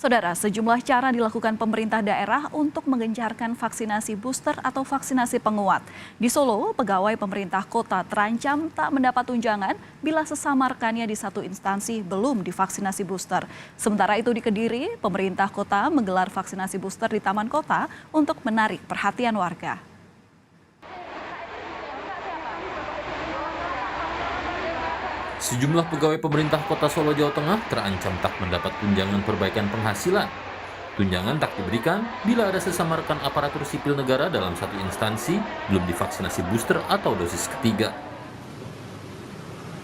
Saudara, sejumlah cara dilakukan pemerintah daerah untuk menggencarkan vaksinasi booster atau vaksinasi penguat. Di Solo, pegawai pemerintah kota terancam tak mendapat tunjangan bila sesama rekannya di satu instansi belum divaksinasi booster. Sementara itu di Kediri, pemerintah kota menggelar vaksinasi booster di Taman Kota untuk menarik perhatian warga. Sejumlah pegawai pemerintah kota Solo, Jawa Tengah terancam tak mendapat tunjangan perbaikan penghasilan. Tunjangan tak diberikan bila ada sesama rekan aparatur sipil negara dalam satu instansi belum divaksinasi booster atau dosis ketiga.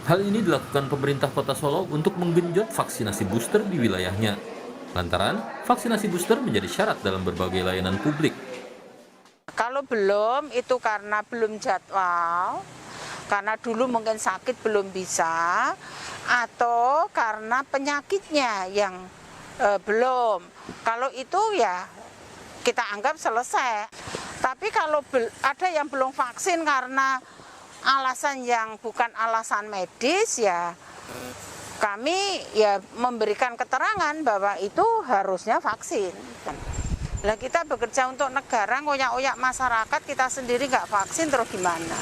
Hal ini dilakukan pemerintah kota Solo untuk menggenjot vaksinasi booster di wilayahnya. Lantaran vaksinasi booster menjadi syarat dalam berbagai layanan publik. Kalau belum, itu karena belum jadwal, karena dulu mungkin sakit belum bisa, atau karena penyakitnya yang belum. Kalau itu ya kita anggap selesai. Tapi kalau ada yang belum vaksin karena alasan yang bukan alasan medis, ya kami ya memberikan keterangan bahwa itu harusnya vaksin. Lah kita bekerja untuk negara, ngoyak-oyak masyarakat, kita sendiri nggak vaksin terus gimana?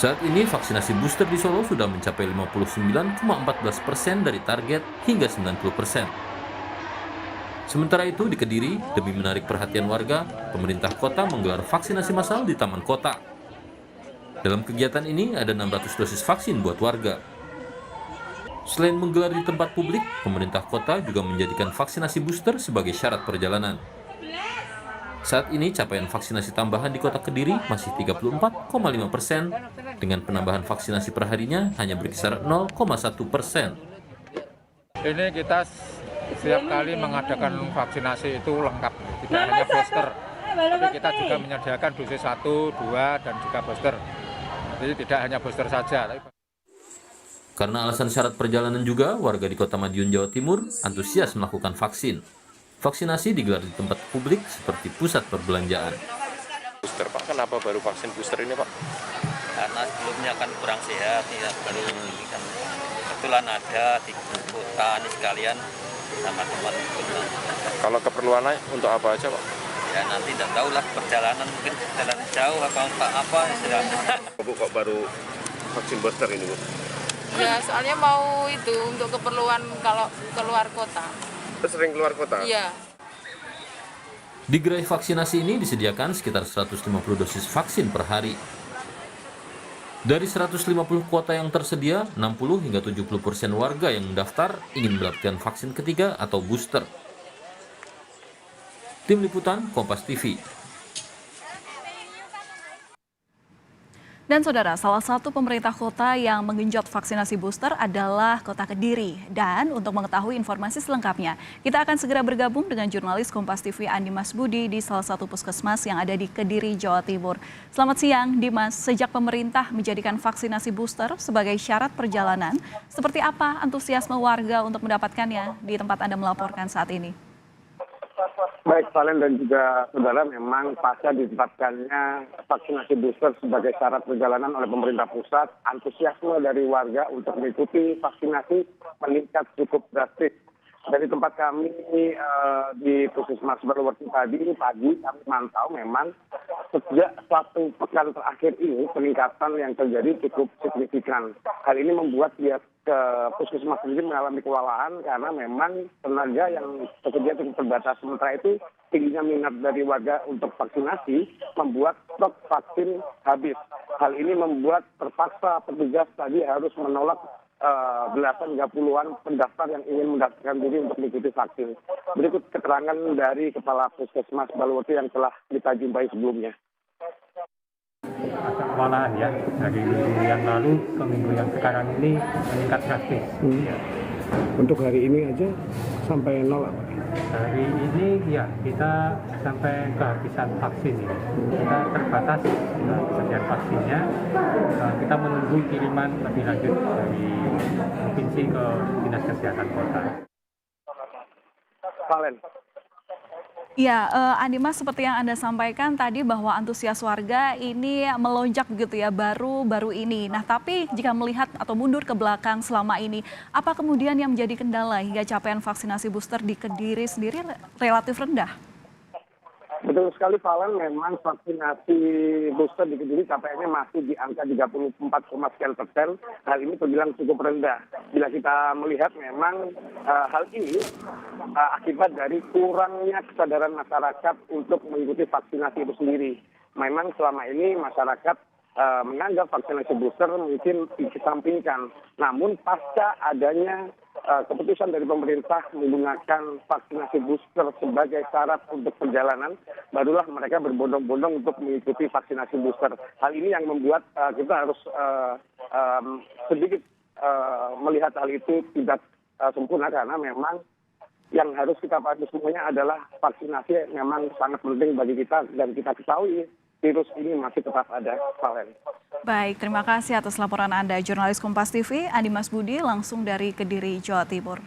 Saat ini vaksinasi booster di Solo sudah mencapai 59,14% dari target hingga 90%. Sementara itu di Kediri, demi menarik perhatian warga, pemerintah kota menggelar vaksinasi massal di Taman Kota. Dalam kegiatan ini ada 600 dosis vaksin buat warga. Selain menggelar di tempat publik, pemerintah kota juga menjadikan vaksinasi booster sebagai syarat perjalanan. Saat ini capaian vaksinasi tambahan di kota Kediri masih 34,5%, dengan penambahan vaksinasi perharinya hanya berkisar 0,1%. Ini kita setiap kali mengadakan vaksinasi itu lengkap, tidak hanya booster, tapi kita juga menyediakan dosis 1, 2, dan juga booster. Jadi tidak hanya booster saja. Karena alasan syarat perjalanan juga, warga di Kota Madiun, Jawa Timur antusias melakukan vaksin. Vaksinasi digelar di tempat publik seperti pusat perbelanjaan. Booster Pak, kenapa baru vaksin booster ini Pak? Karena sebelumnya kan kurang sehat, ya baru ini kan kebetulan ada di kota ini sekalian sama teman. Kalau keperluannya untuk apa aja Pak? Ya nanti tidak tahu lah perjalanan, mungkin jalan jauh apa sudah. Bu kok baru vaksin booster ini Bu? Ya soalnya mau itu untuk keperluan kalau keluar kota. Sering keluar kota? Iya. Di gerai vaksinasi ini disediakan sekitar 150 dosis vaksin per hari. Dari 150 kuota yang tersedia, 60 hingga 70% warga yang mendaftar ingin mendapatkan vaksin ketiga atau booster. Tim Liputan Kompas TV. Dan saudara, salah satu pemerintah kota yang menggenjot vaksinasi booster adalah Kota Kediri. Dan untuk mengetahui informasi selengkapnya, kita akan segera bergabung dengan jurnalis Kompas TV Andi Mas Budi di salah satu puskesmas yang ada di Kediri, Jawa Timur. Selamat siang, Dimas. Sejak pemerintah menjadikan vaksinasi booster sebagai syarat perjalanan, seperti apa antusiasme warga untuk mendapatkannya di tempat Anda melaporkan saat ini? Baik, Valen dan juga saudara, memang pasca ditetapkannya vaksinasi booster sebagai syarat perjalanan oleh pemerintah pusat, antusiasme dari warga untuk mengikuti vaksinasi meningkat cukup drastis. Dari tempat kami di Puskesmas Baluwerti tadi pagi kami mantau memang sejak satu pekan terakhir ini peningkatan yang terjadi cukup signifikan. Hal ini membuat pihak Puskesmas sendiri mengalami kewalahan karena memang tenaga yang bekerja cukup terbatas. Sementara itu tingginya minat dari warga untuk vaksinasi membuat stok vaksin habis. Hal ini membuat terpaksa petugas tadi harus menolak belasan hingga puluhan pendaftar yang ingin mendaftarkan diri untuk mengikuti vaksin. Berikut keterangan dari Kepala Puskesmas Baluwerti yang telah kita jumpai sebelumnya. Agak kewalahan ya, dari minggu yang lalu ke minggu yang sekarang ini meningkat drastis. Ya. Untuk hari ini aja sampai nol apa? Hari ini ya kita sampai kehabisan vaksin ya. Kita terbatas persediaan vaksinnya. Kita menunggu kiriman lebih lanjut dari provinsi ke Dinas Kesehatan Kota. Valen. Ya, Andi Mas, seperti yang Anda sampaikan tadi bahwa antusias warga ini melonjak begitu ya baru ini. Nah, tapi jika melihat atau mundur ke belakang selama ini, apa kemudian yang menjadi kendala hingga capaian vaksinasi booster di Kediri sendiri relatif rendah? Betul sekali, Valen. Memang vaksinasi booster di Kediri capaiannya masih di angka 34,sekian%. Hal ini terbilang cukup rendah. Bila kita melihat memang hal ini akibat dari kurangnya kesadaran masyarakat untuk mengikuti vaksinasi itu sendiri. Memang selama ini masyarakat menganggap vaksinasi booster mungkin dikesampingkan. Namun pasca adanya keputusan dari pemerintah menggunakan vaksinasi booster sebagai syarat untuk perjalanan, barulah mereka berbondong-bondong untuk mengikuti vaksinasi booster. Hal ini yang membuat kita harus sedikit melihat hal itu tidak sempurna, karena memang yang harus kita pahami semuanya adalah vaksinasi memang sangat penting bagi kita, dan kita ketahui virus ini masih tetap ada, Valen. Baik, terima kasih atas laporan Anda, jurnalis Kompas TV, Andi Mas Budi, langsung dari Kediri, Jawa Timur.